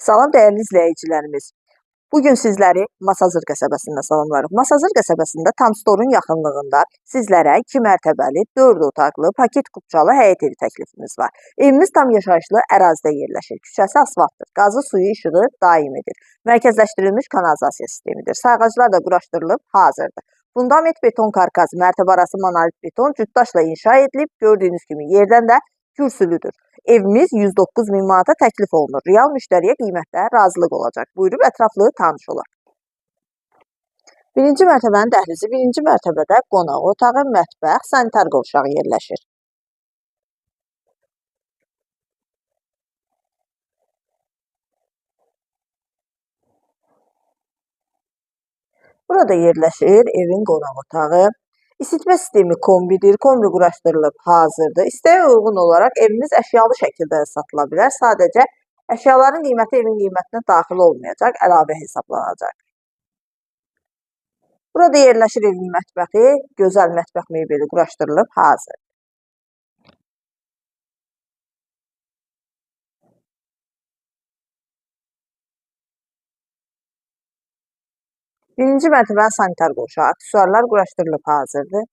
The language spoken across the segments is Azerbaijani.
Salam dəyərli izləyicilərimiz. Bugün sizləri Masazır qəsəbəsində salamlarıq. Masazır qəsəbəsində Tamstorun yaxınlığında sizlərə 2 mərtəbəli, 4 otaqlı, paket kupçalı həyət evi təklifimiz var. Evimiz tam yaşayışlı ərazidə yerləşir. Küçəsi asfaltdır. Qazı, suyu, işığı daimidir. Mərkəzləşdirilmiş kanalizasiya sistemidir. Sayğaclar da quraşdırılıb hazırdır. Fundament beton karkası, mərtəbə arası monolit beton cütdaşla inşa edilib. Gördüyünüz kimi yerdən də kürsülüdür. Evimiz 109 min manata təklif olunur. Real müştəriyə qiymətdə razılıq olacaq. Buyurub ətraflı tanış olaq. Birinci mərtəbənin dəhlizi, birinci mərtəbədə qonaq otağı, mətbəx, sanitar qovşağı yerləşir. Burada yerləşir evin qonaq otağı. İsitmə sistemi kombidir, kombi quraşdırılıb hazırdır. İstəyə uyğun olaraq evimiz əşyalı şəkildə satıla bilər. Sadəcə əşyaların qiyməti evin qiymətinə daxil olmayacaq, əlavə hesablanacaq. Burada yerləşir evin mətbəxi, gözəl mətbəx mebeli quraşdırılıb hazır. Birinci mərtəbənin sanitar qovşağı, aksesuarlar quraşdırılıb hazırdır.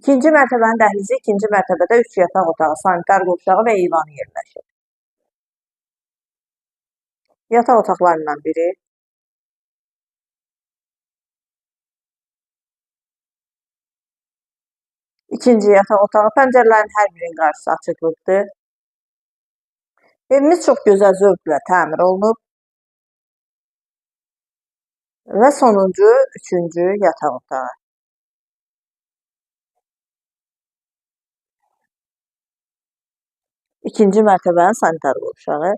İkinci mərtəbənin dəhlizi, ikinci mərtəbədə 3 yataq otağı, sanitar qovşağı və eyvanı yerləşir. Yataq otaqlarından biri. İkinci yataq otağı, pəncərələrin hər birinin qarşısı açıqlıqdır. Evimiz çox gözəl zövqlə təmir olunub. Və sonuncu, üçüncü yataq otağı. İkinci mərtəbənin sanitar qovşağı.